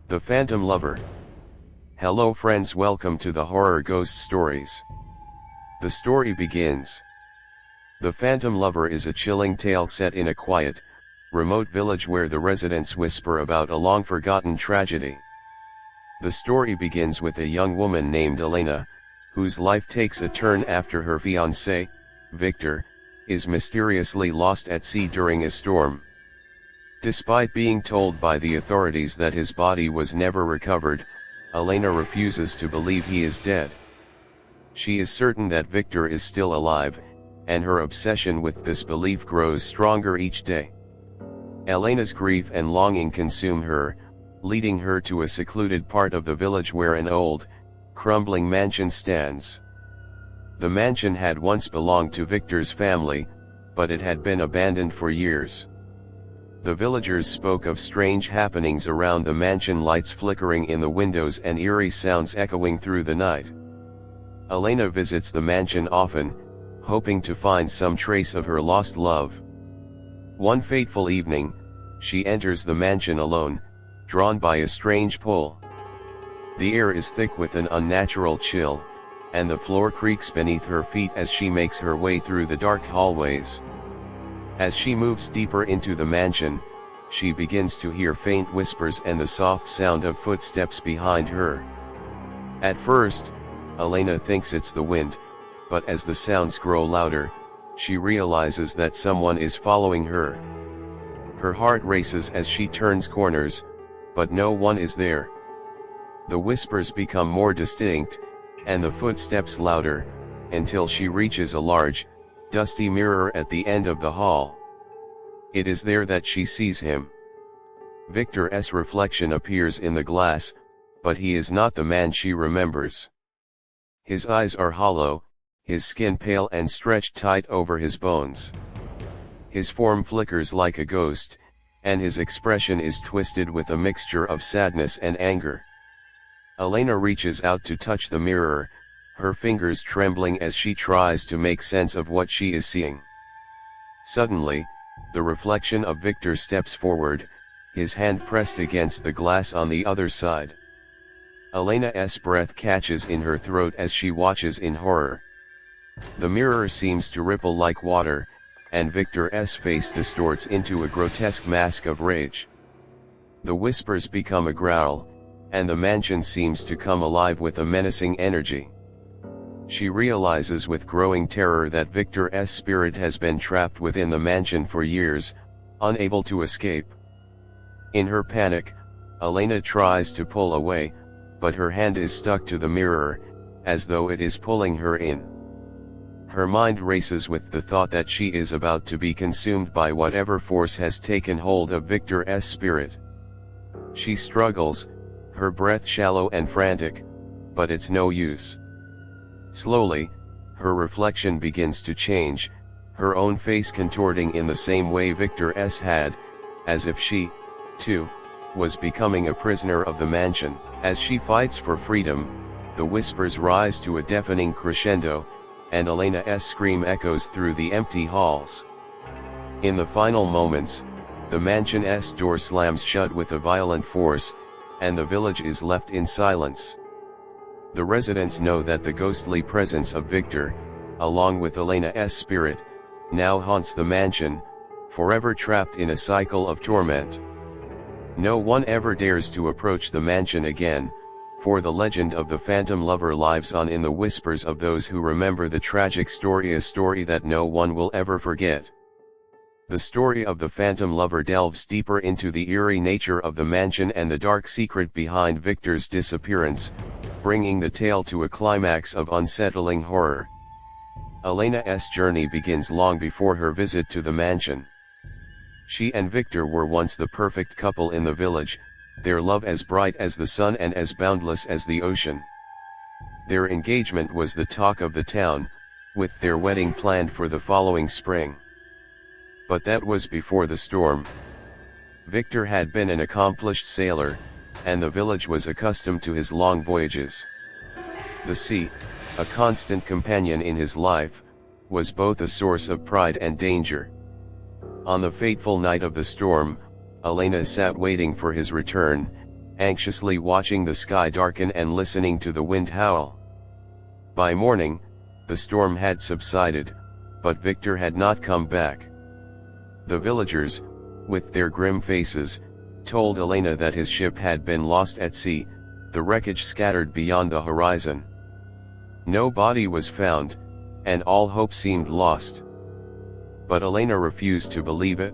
The Phantom Lover. Hello friends, welcome to the Horror Ghost Stories. The story begins. The Phantom Lover is a chilling tale set in a quiet, remote village where the residents whisper about a long-forgotten tragedy. The story begins with a young woman named Elena, whose life takes a turn after her fiancé, Victor, is mysteriously lost at sea during a storm. Despite being told by the authorities that his body was never recovered, Elena refuses to believe he is dead. She is certain that Victor is still alive, and her obsession with this belief grows stronger each day. Elena's grief and longing consume her, leading her to a secluded part of the village where an old, crumbling mansion stands. The mansion had once belonged to Victor's family, but it had been abandoned for years. The villagers spoke of strange happenings around the mansion, lights flickering in the windows and eerie sounds echoing through the night. Elena visits the mansion often, hoping to find some trace of her lost love. One fateful evening, she enters the mansion alone, drawn by a strange pull. The air is thick with an unnatural chill, and the floor creaks beneath her feet as she makes her way through the dark hallways. As she moves deeper into the mansion, she begins to hear faint whispers and the soft sound of footsteps behind her. At first, Elena thinks it's the wind, but as the sounds grow louder, she realizes that someone is following her. Her heart races as she turns corners, but no one is there. The whispers become more distinct, and the footsteps louder, until she reaches a large, dusty mirror at the end of the hall. It is there that she sees him. Victor's reflection appears in the glass, but he is not the man she remembers. His eyes are hollow, his skin pale and stretched tight over his bones. His form flickers like a ghost, and his expression is twisted with a mixture of sadness and anger. Elena reaches out to touch the mirror, her fingers trembling as she tries to make sense of what she is seeing. Suddenly, the reflection of Victor steps forward, his hand pressed against the glass on the other side. Elena's breath catches in her throat as she watches in horror. The mirror seems to ripple like water, and Victor's face distorts into a grotesque mask of rage. The whispers become a growl, and the mansion seems to come alive with a menacing energy. She realizes with growing terror that Victor's spirit has been trapped within the mansion for years, unable to escape. In her panic, Elena tries to pull away, but her hand is stuck to the mirror, as though it is pulling her in. Her mind races with the thought that she is about to be consumed by whatever force has taken hold of Victor's spirit. She struggles, her breath shallow and frantic, but it's no use. Slowly, her reflection begins to change, her own face contorting in the same way Victor's had, as if she, too, was becoming a prisoner of the mansion. As she fights for freedom, the whispers rise to a deafening crescendo, and Elena's scream echoes through the empty halls. In the final moments, the mansion's door slams shut with a violent force, and the village is left in silence. The residents know that the ghostly presence of Victor, along with Elena's spirit, now haunts the mansion, forever trapped in a cycle of torment. No one ever dares to approach the mansion again, for the legend of the Phantom Lover lives on in the whispers of those who remember the tragic story, a story that no one will ever forget. The story of the Phantom Lover delves deeper into the eerie nature of the mansion and the dark secret behind Victor's disappearance, bringing the tale to a climax of unsettling horror. Elena's journey begins long before her visit to the mansion. She and Victor were once the perfect couple in the village, their love as bright as the sun and as boundless as the ocean. Their engagement was the talk of the town, with their wedding planned for the following spring. But that was before the storm. Victor had been an accomplished sailor, and the village was accustomed to his long voyages. The sea, a constant companion in his life, was both a source of pride and danger. On the fateful night of the storm, Elena sat waiting for his return, anxiously watching the sky darken and listening to the wind howl. By morning, the storm had subsided, but Victor had not come back. The villagers, with their grim faces, told Elena that his ship had been lost at sea, the wreckage scattered beyond the horizon. No body was found, and all hope seemed lost. But Elena refused to believe it.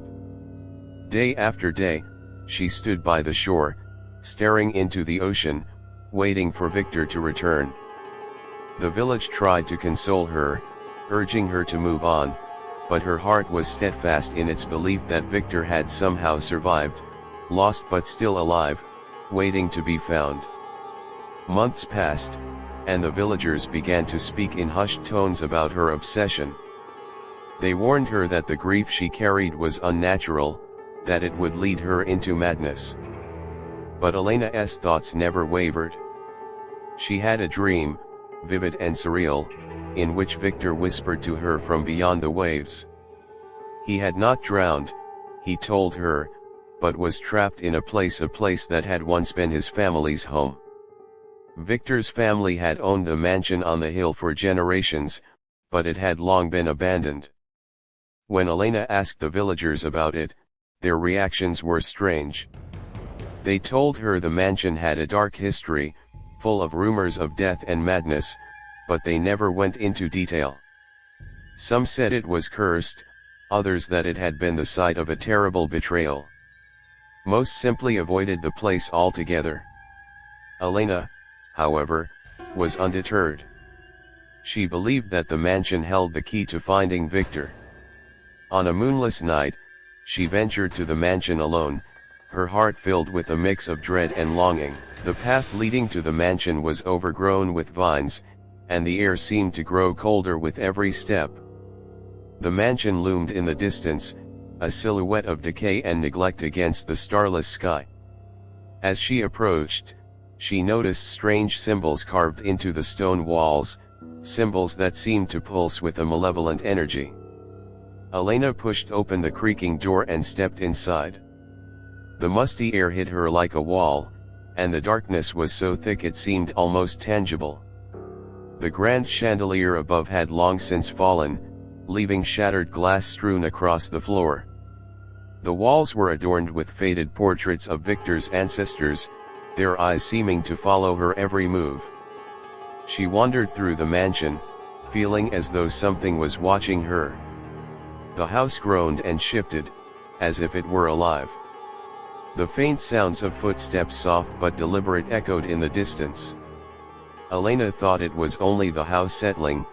Day after day, she stood by the shore, staring into the ocean, waiting for Victor to return. The village tried to console her, urging her to move on, but her heart was steadfast in its belief that Victor had somehow survived, lost but still alive, waiting to be found. Months passed, and the villagers began to speak in hushed tones about her obsession. They warned her that the grief she carried was unnatural, that it would lead her into madness. But Elena's thoughts never wavered. She had a dream, vivid and surreal, in which Victor whispered to her from beyond the waves. He had not drowned, he told her, but was trapped in a place that had once been his family's home. Victor's family had owned the mansion on the hill for generations, but it had long been abandoned. When Elena asked the villagers about it, their reactions were strange. They told her the mansion had a dark history, full of rumors of death and madness, but they never went into detail. Some said it was cursed, others that it had been the site of a terrible betrayal. Most simply avoided the place altogether. Elena, however, was undeterred. She believed that the mansion held the key to finding Victor. On a moonless night, she ventured to the mansion alone, her heart filled with a mix of dread and longing. The path leading to the mansion was overgrown with vines, and the air seemed to grow colder with every step. The mansion loomed in the distance, a silhouette of decay and neglect against the starless sky. As she approached, she noticed strange symbols carved into the stone walls, symbols that seemed to pulse with a malevolent energy. Elena pushed open the creaking door and stepped inside. The musty air hit her like a wall, and the darkness was so thick it seemed almost tangible. The grand chandelier above had long since fallen, leaving shattered glass strewn across the floor. The walls were adorned with faded portraits of Victor's ancestors, their eyes seeming to follow her every move. She wandered through the mansion, feeling as though something was watching her. The house groaned and shifted, as if it were alive. The faint sounds of footsteps, soft but deliberate, echoed in the distance. Elena thought it was only the house settling,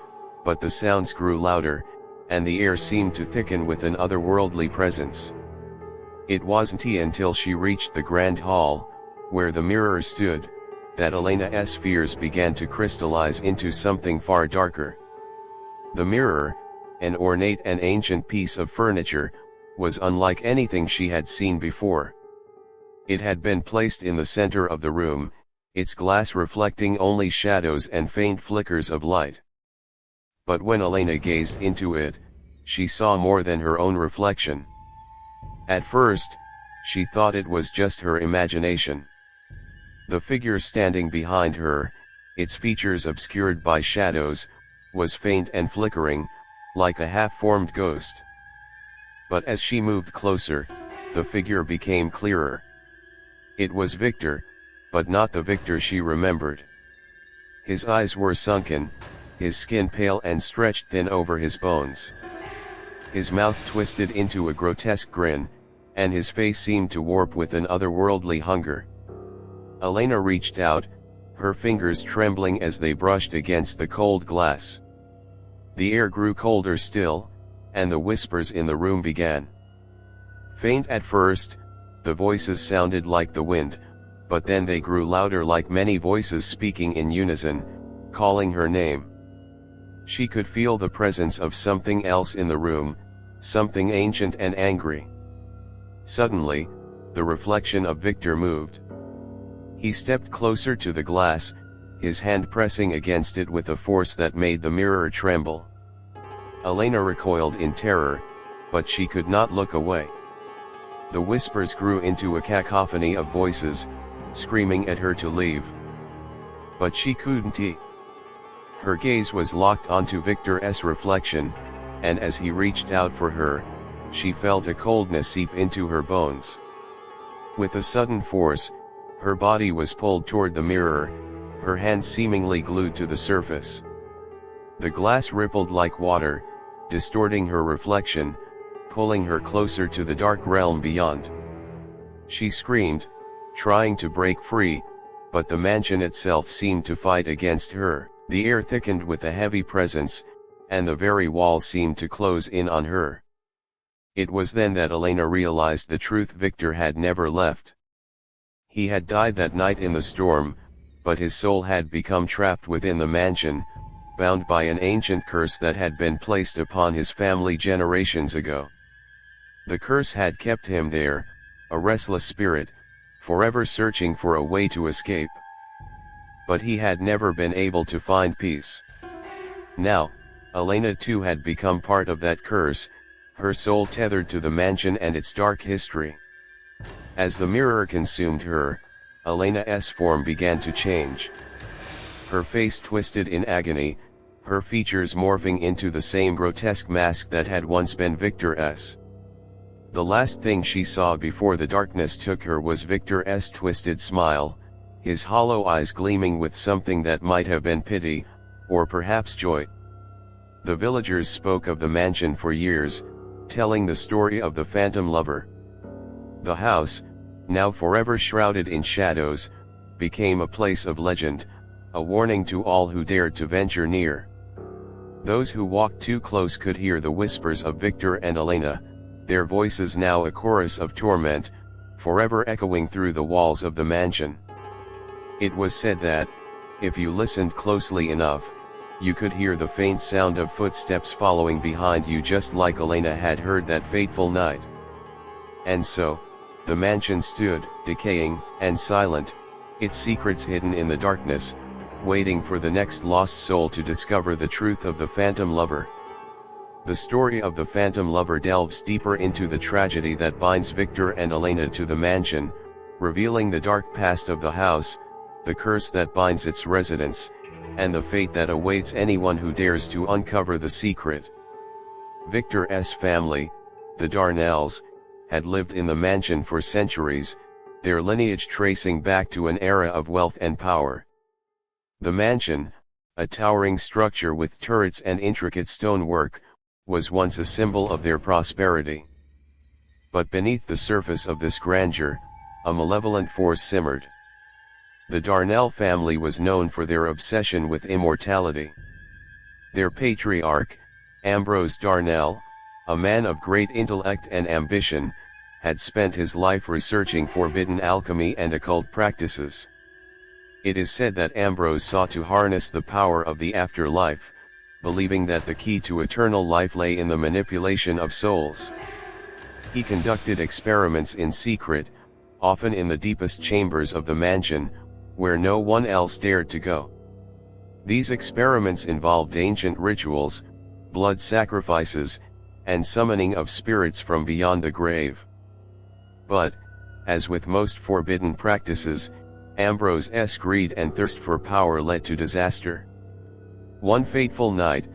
but the sounds grew louder, and the air seemed to thicken with an otherworldly presence. It wasn't until she reached the grand hall, where the mirror stood, that Elena's fears began to crystallize into something far darker. The mirror, an ornate and ancient piece of furniture, was unlike anything she had seen before. It had been placed in the center of the room, its glass reflecting only shadows and faint flickers of light. But when Elena gazed into it, she saw more than her own reflection. At first, she thought it was just her imagination. The figure standing behind her, its features obscured by shadows, was faint and flickering, like a half-formed ghost. But as she moved closer, the figure became clearer. It was Victor, but not the Victor she remembered. His eyes were sunken, his skin pale and stretched thin over his bones. His mouth twisted into a grotesque grin, and his face seemed to warp with an otherworldly hunger. Elena reached out, her fingers trembling as they brushed against the cold glass. The air grew colder still, and the whispers in the room began. Faint at first, the voices sounded like the wind, but then they grew louder, like many voices speaking in unison, calling her name. She could feel the presence of something else in the room, something ancient and angry. Suddenly, the reflection of Victor moved. He stepped closer to the glass, his hand pressing against it with a force that made the mirror tremble. Elena recoiled in terror, but she could not look away. The whispers grew into a cacophony of voices, screaming at her to leave. But she couldn't. Her gaze was locked onto Victor's reflection, and as he reached out for her, she felt a coldness seep into her bones. With a sudden force, her body was pulled toward the mirror, her hands seemingly glued to the surface. The glass rippled like water, distorting her reflection, pulling her closer to the dark realm beyond. She screamed, trying to break free, but the mansion itself seemed to fight against her. The air thickened with a heavy presence, and the very walls seemed to close in on her. It was then that Elena realized the truth: Victor had never left. He had died that night in the storm, but his soul had become trapped within the mansion, bound by an ancient curse that had been placed upon his family generations ago. The curse had kept him there, a restless spirit, forever searching for a way to escape. But he had never been able to find peace. Now, Elena too had become part of that curse, her soul tethered to the mansion and its dark history. As the mirror consumed her, Elena's form began to change. Her face twisted in agony, her features morphing into the same grotesque mask that had once been Victor's. The last thing she saw before the darkness took her was Victor's twisted smile, his hollow eyes gleaming with something that might have been pity, or perhaps joy. The villagers spoke of the mansion for years, telling the story of the phantom lover. The house, now forever shrouded in shadows, became a place of legend, a warning to all who dared to venture near. Those who walked too close could hear the whispers of Victor and Elena, their voices now a chorus of torment, forever echoing through the walls of the mansion. It was said that, if you listened closely enough, you could hear the faint sound of footsteps following behind you, just like Elena had heard that fateful night. And so, the mansion stood, decaying and silent, its secrets hidden in the darkness, waiting for the next lost soul to discover the truth of the phantom lover. The story of the phantom lover delves deeper into the tragedy that binds Victor and Elena to the mansion, revealing the dark past of the house, the curse that binds its residents, and the fate that awaits anyone who dares to uncover the secret. Victor's family, the Darnells, had lived in the mansion for centuries, their lineage tracing back to an era of wealth and power. The mansion, a towering structure with turrets and intricate stonework, was once a symbol of their prosperity. But beneath the surface of this grandeur, a malevolent force simmered. The Darnell family was known for their obsession with immortality. Their patriarch, Ambrose Darnell, a man of great intellect and ambition, had spent his life researching forbidden alchemy and occult practices. It is said that Ambrose sought to harness the power of the afterlife, believing that the key to eternal life lay in the manipulation of souls. He conducted experiments in secret, often in the deepest chambers of the mansion, where no one else dared to go. These experiments involved ancient rituals, blood sacrifices, and summoning of spirits from beyond the grave. But, as with most forbidden practices, Ambrose's greed and thirst for power led to disaster. One fateful night,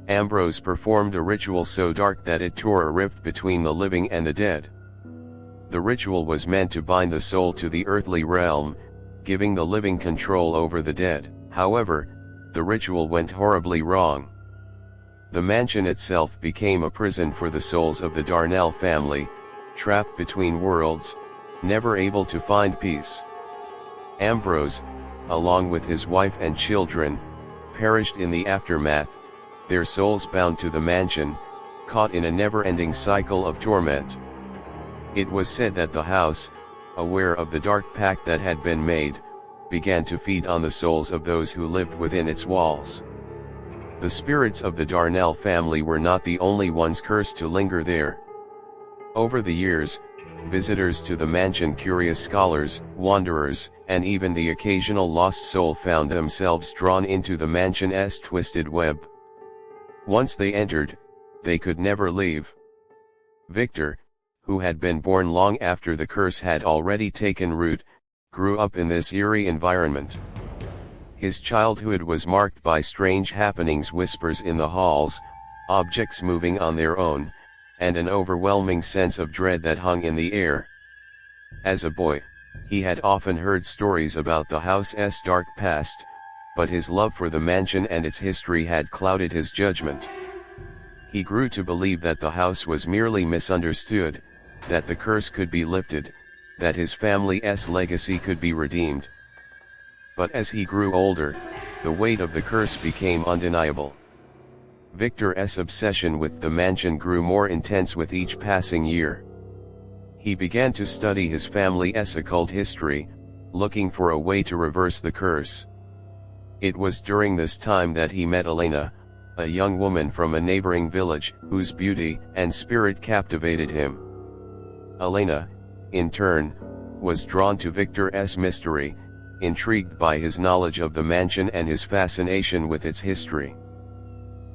Ambrose performed a ritual so dark that it tore a rift between the living and the dead. The ritual was meant to bind the soul to the earthly realm, giving the living control over the dead. However, the ritual went horribly wrong. The mansion itself became a prison for the souls of the Darnell family, trapped between worlds, never able to find peace. Ambrose, along with his wife and children, perished in the aftermath, their souls bound to the mansion, caught in a never-ending cycle of torment. It was said that the house, aware of the dark pact that had been made, began to feed on the souls of those who lived within its walls. The spirits of the Darnell family were not the only ones cursed to linger there. Over the years, visitors to the mansion, curious scholars, wanderers, and even the occasional lost soul found themselves drawn into the mansion's twisted web. Once they entered, they could never leave. Victor, who had been born long after the curse had already taken root, grew up in this eerie environment. His childhood was marked by strange happenings, whispers in the halls, objects moving on their own, and an overwhelming sense of dread that hung in the air. As a boy, he had often heard stories about the house's dark past, but his love for the mansion and its history had clouded his judgment. He grew to believe that the house was merely misunderstood, that the curse could be lifted, that his family's legacy could be redeemed. But as he grew older, the weight of the curse became undeniable. Victor's obsession with the mansion grew more intense with each passing year. He began to study his family's occult history, looking for a way to reverse the curse. It was during this time that he met Elena, a young woman from a neighboring village, whose beauty and spirit captivated him. Elena, in turn, was drawn to Victor's mystery, intrigued by his knowledge of the mansion and his fascination with its history.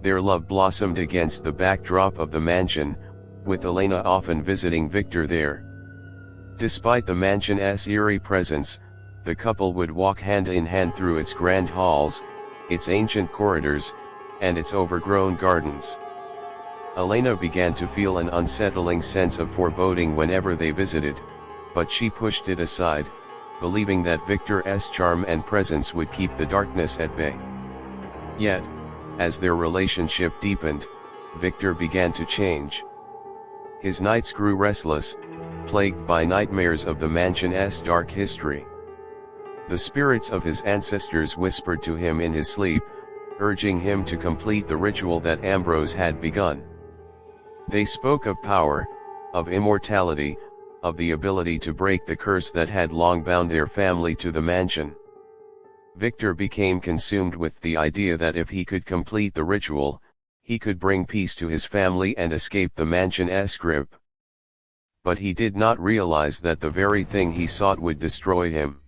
Their love blossomed against the backdrop of the mansion, with Elena often visiting Victor there. Despite the mansion's eerie presence, the couple would walk hand in hand through its grand halls, its ancient corridors, and its overgrown gardens. Elena began to feel an unsettling sense of foreboding whenever they visited, but she pushed it aside, believing that Victor's charm and presence would keep the darkness at bay. Yet, as their relationship deepened, Victor began to change. His nights grew restless, plagued by nightmares of the mansion's dark history. The spirits of his ancestors whispered to him in his sleep, urging him to complete the ritual that Ambrose had begun. They spoke of power, of immortality, of the ability to break the curse that had long bound their family to the mansion. Victor became consumed with the idea that if he could complete the ritual, he could bring peace to his family and escape the mansion's grip. But he did not realize that the very thing he sought would destroy him.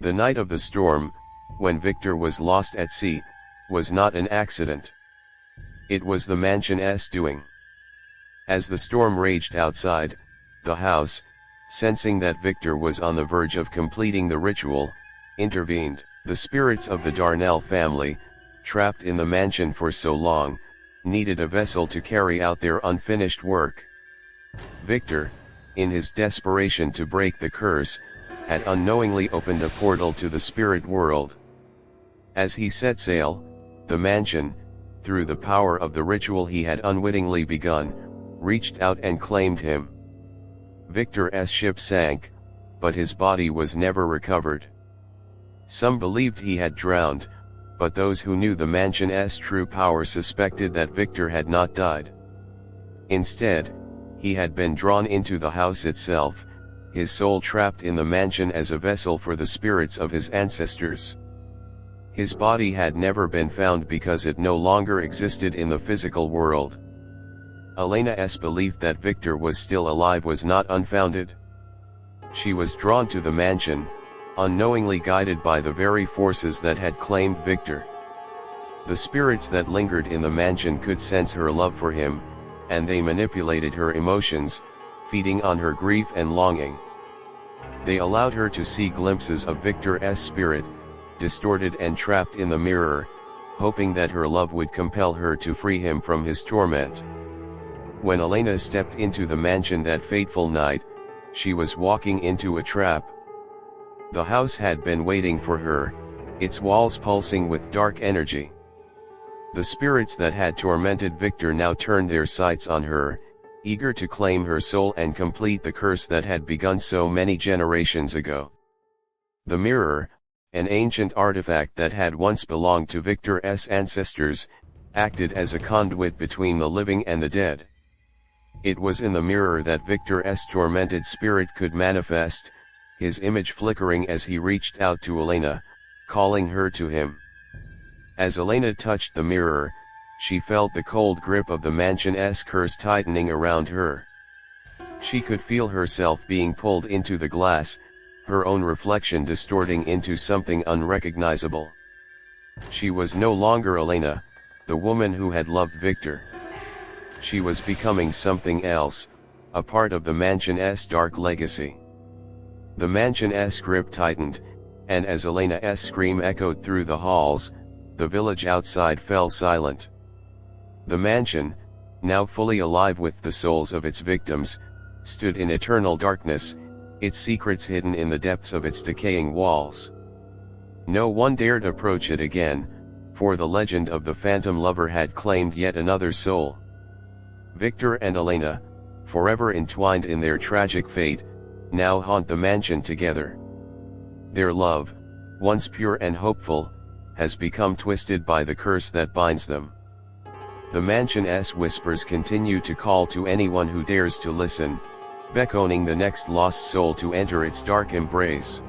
The night of the storm, when Victor was lost at sea, was not an accident. It was the mansion's doing. As the storm raged outside, the house, sensing that Victor was on the verge of completing the ritual, intervened. The spirits of the Darnell family, trapped in the mansion for so long, needed a vessel to carry out their unfinished work. Victor, in his desperation to break the curse, had unknowingly opened a portal to the spirit world. As he set sail, the mansion, through the power of the ritual he had unwittingly begun, reached out and claimed him. Victor's ship sank, but his body was never recovered. Some believed he had drowned, but those who knew the mansion's true power suspected that Victor had not died. Instead, he had been drawn into the house itself, his soul trapped in the mansion as a vessel for the spirits of his ancestors. His body had never been found because it no longer existed in the physical world. Elena's belief that Victor was still alive was not unfounded. She was drawn to the mansion, unknowingly guided by the very forces that had claimed Victor. The spirits that lingered in the mansion could sense her love for him, and they manipulated her emotions, feeding on her grief and longing. They allowed her to see glimpses of Victor's spirit, distorted and trapped in the mirror, hoping that her love would compel her to free him from his torment. When Elena stepped into the mansion that fateful night, she was walking into a trap. The house had been waiting for her, its walls pulsing with dark energy. The spirits that had tormented Victor now turned their sights on her, eager to claim her soul and complete the curse that had begun so many generations ago. The mirror, an ancient artifact that had once belonged to Victor's ancestors, acted as a conduit between the living and the dead. It was in the mirror that Victor's tormented spirit could manifest, his image flickering as he reached out to Elena, calling her to him. As Elena touched the mirror, she felt the cold grip of the mansion's curse tightening around her. She could feel herself being pulled into the glass, her own reflection distorting into something unrecognizable. She was no longer Elena, the woman who had loved Victor. She was becoming something else, a part of the mansion's dark legacy. The mansion's grip tightened, and as Elena's scream echoed through the halls, the village outside fell silent. The mansion, now fully alive with the souls of its victims, stood in eternal darkness, its secrets hidden in the depths of its decaying walls. No one dared approach it again, for the legend of the phantom lover had claimed yet another soul. Victor and Elena, forever entwined in their tragic fate, now haunt the mansion together. Their love, once pure and hopeful, has become twisted by the curse that binds them. The mansion's whispers continue to call to anyone who dares to listen, beckoning the next lost soul to enter its dark embrace.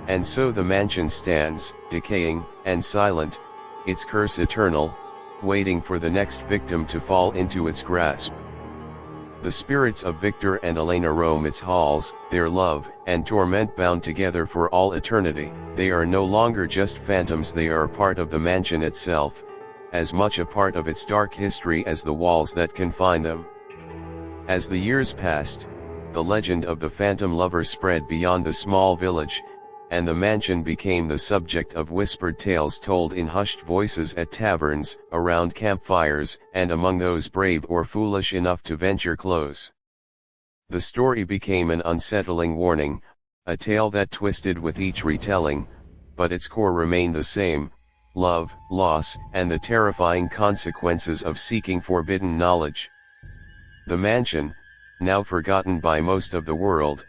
And so the mansion stands, decaying, and silent, its curse eternal, waiting for the next victim to fall into its grasp. The spirits of Victor and Elena roam its halls, their love and torment bound together for all eternity. They are no longer just phantoms, they are part of the mansion itself, as much a part of its dark history as the walls that confine them. As the years passed, the legend of the phantom lover spread beyond the small village, and the mansion became the subject of whispered tales told in hushed voices at taverns, around campfires, and among those brave or foolish enough to venture close. The story became an unsettling warning, a tale that twisted with each retelling, but its core remained the same: love, loss, and the terrifying consequences of seeking forbidden knowledge. The mansion, now forgotten by most of the world,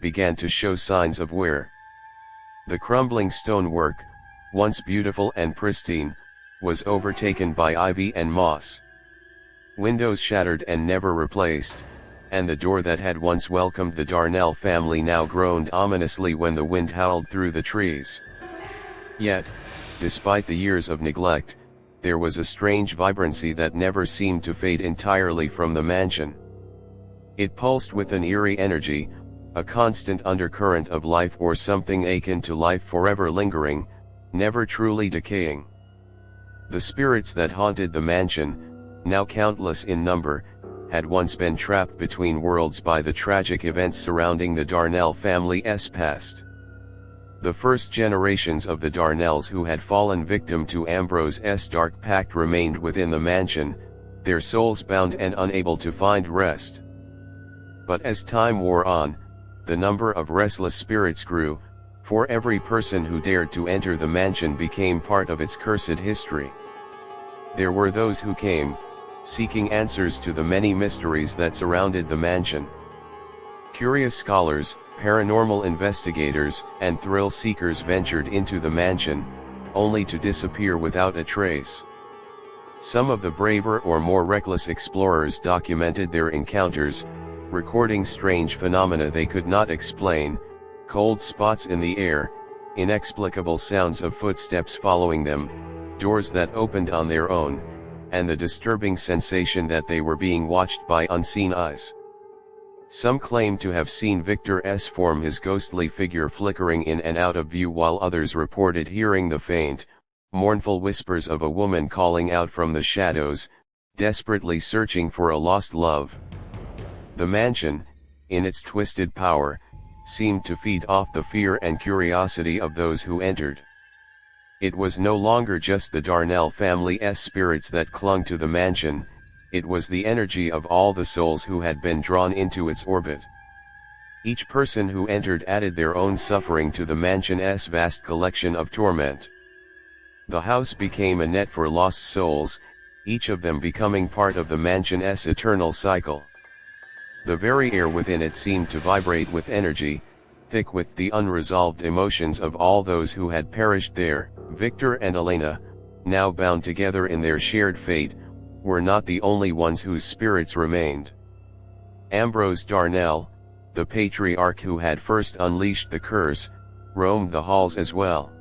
began to show signs of wear. The crumbling stonework, once beautiful and pristine, was overtaken by ivy and moss. Windows shattered and never replaced, and the door that had once welcomed the Darnell family now groaned ominously when the wind howled through the trees. Yet, despite the years of neglect, there was a strange vibrancy that never seemed to fade entirely from the mansion. It pulsed with an eerie energy, a constant undercurrent of life, or something akin to life, forever lingering, never truly decaying. The spirits that haunted the mansion, now countless in number, had once been trapped between worlds by the tragic events surrounding the Darnell family's past. The first generations of the Darnells who had fallen victim to Ambrose's dark pact remained within the mansion, their souls bound and unable to find rest. But as time wore on, the number of restless spirits grew, for every person who dared to enter the mansion became part of its cursed history. There were those who came, seeking answers to the many mysteries that surrounded the mansion. Curious scholars, paranormal investigators, and thrill seekers ventured into the mansion, only to disappear without a trace. Some of the braver or more reckless explorers documented their encounters, recording strange phenomena they could not explain: cold spots in the air, inexplicable sounds of footsteps following them, doors that opened on their own, and the disturbing sensation that they were being watched by unseen eyes. Some claimed to have seen Victor's form, his ghostly figure flickering in and out of view, while others reported hearing the faint, mournful whispers of a woman calling out from the shadows, desperately searching for a lost love. The mansion, in its twisted power, seemed to feed off the fear and curiosity of those who entered. It was no longer just the Darnell family's spirits that clung to the mansion, it was the energy of all the souls who had been drawn into its orbit. Each person who entered added their own suffering to the mansion's vast collection of torment. The house became a net for lost souls, each of them becoming part of the mansion's eternal cycle. The very air within it seemed to vibrate with energy, thick with the unresolved emotions of all those who had perished there. Victor and Elena, now bound together in their shared fate, were not the only ones whose spirits remained. Ambrose Darnell, the patriarch who had first unleashed the curse, roamed the halls as well.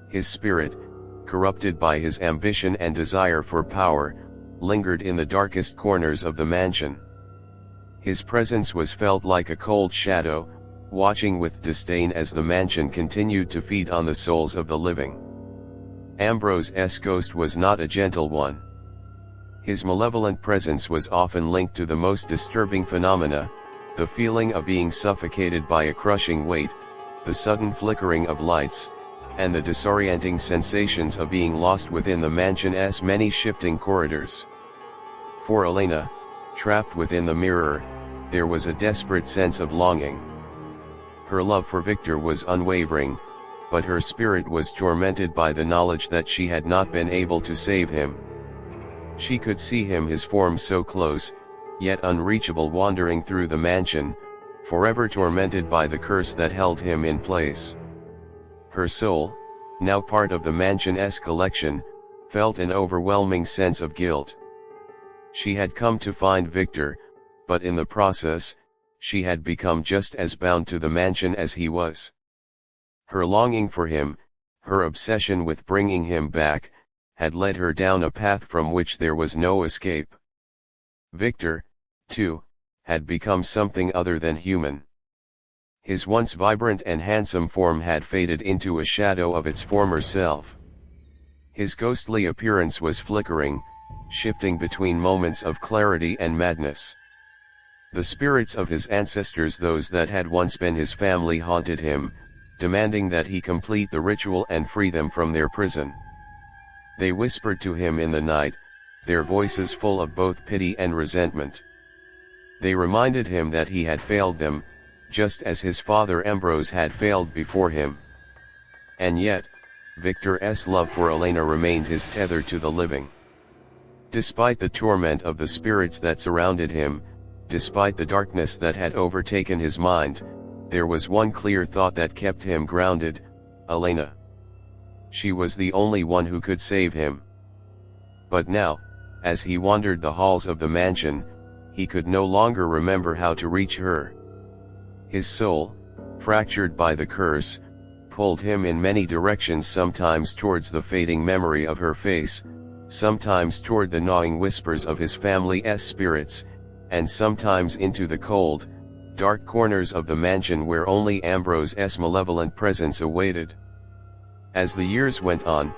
His spirit, corrupted by his ambition and desire for power, lingered in the darkest corners of the mansion. His presence was felt like a cold shadow, watching with disdain as the mansion continued to feed on the souls of the living. Ambrose's ghost was not a gentle one. His malevolent presence was often linked to the most disturbing phenomena: the feeling of being suffocated by a crushing weight, the sudden flickering of lights, and the disorienting sensations of being lost within the mansion's many shifting corridors. For Elena, trapped within the mirror, there was a desperate sense of longing. Her love for Victor was unwavering, but her spirit was tormented by the knowledge that she had not been able to save him. She could see him, his form so close, yet unreachable, wandering through the mansion, forever tormented by the curse that held him in place. Her soul, now part of the mansion's collection, felt an overwhelming sense of guilt. She had come to find Victor, but in the process, she had become just as bound to the mansion as he was. Her longing for him, her obsession with bringing him back, had led her down a path from which there was no escape. Victor, too, had become something other than human. His once vibrant and handsome form had faded into a shadow of its former self. His ghostly appearance was flickering, shifting between moments of clarity and madness. The spirits of his ancestors, those that had once been his family, haunted him, demanding that he complete the ritual and free them from their prison. They whispered to him in the night, their voices full of both pity and resentment. They reminded him that he had failed them, just as his father Ambrose had failed before him. And yet, Victor's love for Elena remained his tether to the living. Despite the torment of the spirits that surrounded him, despite the darkness that had overtaken his mind, there was one clear thought that kept him grounded: Elena. She was the only one who could save him. But now, as he wandered the halls of the mansion, he could no longer remember how to reach her. His soul, fractured by the curse, pulled him in many directions, sometimes towards the fading memory of her face, sometimes toward the gnawing whispers of his family's spirits, and sometimes into the cold, dark corners of the mansion where only Ambrose's malevolent presence awaited. As the years went on,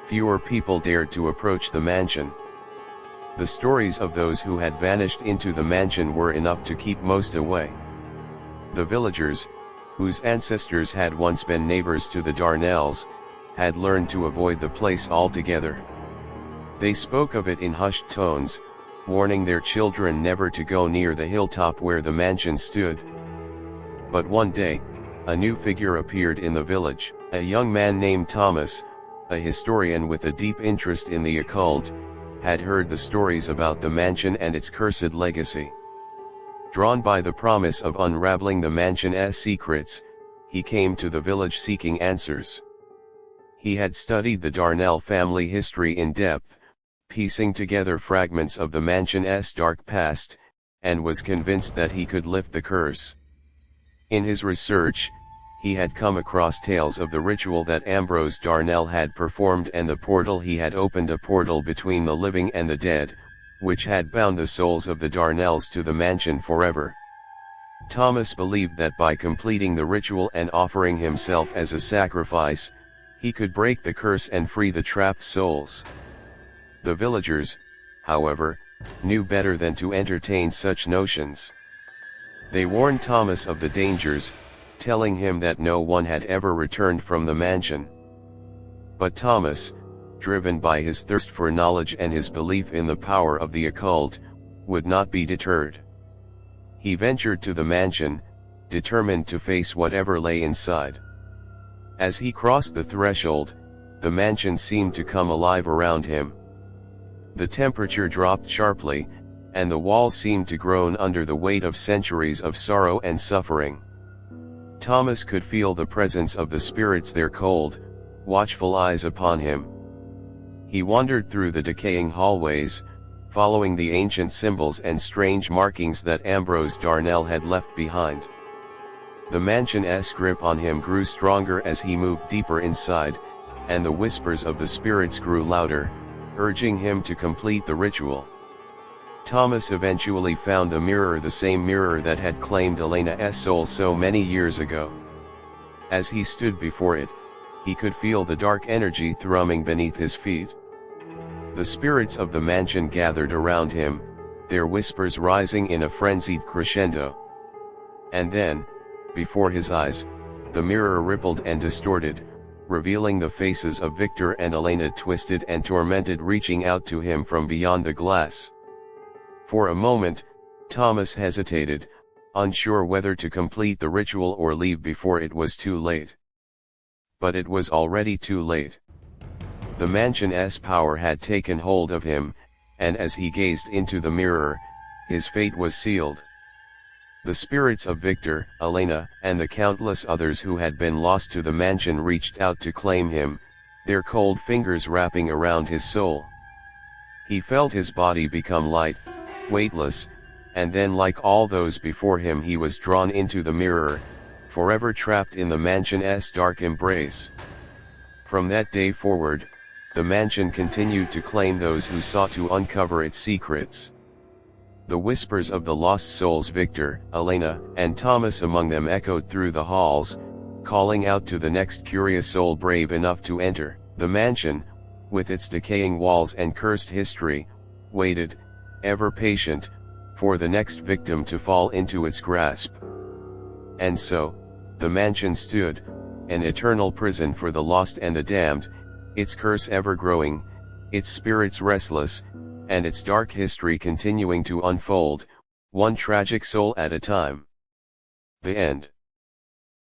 fewer people dared to approach the mansion. The stories of those who had vanished into the mansion were enough to keep most away. The villagers, whose ancestors had once been neighbors to the Darnells, had learned to avoid the place altogether. They spoke of it in hushed tones, warning their children never to go near the hilltop where the mansion stood. But one day, a new figure appeared in the village, a young man named Thomas, a historian with a deep interest in the occult, had heard the stories about the mansion and its cursed legacy. Drawn by the promise of unraveling the mansion's secrets, he came to the village seeking answers. He had studied the Darnell family history in depth, piecing together fragments of the mansion's dark past, and was convinced that he could lift the curse. In his research, he had come across tales of the ritual that Ambrose Darnell had performed and the portal he had opened, a portal between the living and the dead, which had bound the souls of the Darnells to the mansion forever. Thomas believed that by completing the ritual and offering himself as a sacrifice, he could break the curse and free the trapped souls. The villagers, however, knew better than to entertain such notions. They warned Thomas of the dangers, telling him that no one had ever returned from the mansion. But Thomas, driven by his thirst for knowledge and his belief in the power of the occult, would not be deterred. He ventured to the mansion, determined to face whatever lay inside. As he crossed the threshold, the mansion seemed to come alive around him. The temperature dropped sharply, and the walls seemed to groan under the weight of centuries of sorrow and suffering. Thomas could feel the presence of the spirits, their cold, watchful eyes upon him. He wandered through the decaying hallways, following the ancient symbols and strange markings that Ambrose Darnell had left behind. The mansion's grip on him grew stronger as he moved deeper inside, and the whispers of the spirits grew louder, urging him to complete the ritual. Thomas eventually found the mirror, the same mirror that had claimed Elena's soul so many years ago. As he stood before it, he could feel the dark energy thrumming beneath his feet. The spirits of the mansion gathered around him, their whispers rising in a frenzied crescendo. And then, before his eyes, the mirror rippled and distorted, revealing the faces of Victor and Elena twisted and tormented, reaching out to him from beyond the glass. For a moment, Thomas hesitated, unsure whether to complete the ritual or leave before it was too late. But it was already too late. The mansion's power had taken hold of him, and as he gazed into the mirror, his fate was sealed. The spirits of Victor, Elena, and the countless others who had been lost to the mansion reached out to claim him, their cold fingers wrapping around his soul. He felt his body become light, weightless, and then, like all those before him, he was drawn into the mirror, forever trapped in the mansion's dark embrace. From that day forward, the mansion continued to claim those who sought to uncover its secrets. The whispers of the lost souls, Victor, Elena, and Thomas among them, echoed through the halls, calling out to the next curious soul brave enough to enter. The mansion, with its decaying walls and cursed history, waited, ever patient, for the next victim to fall into its grasp. And so, the mansion stood, an eternal prison for the lost and the damned, its curse ever growing, its spirits restless, and its dark history continuing to unfold, one tragic soul at a time. The end.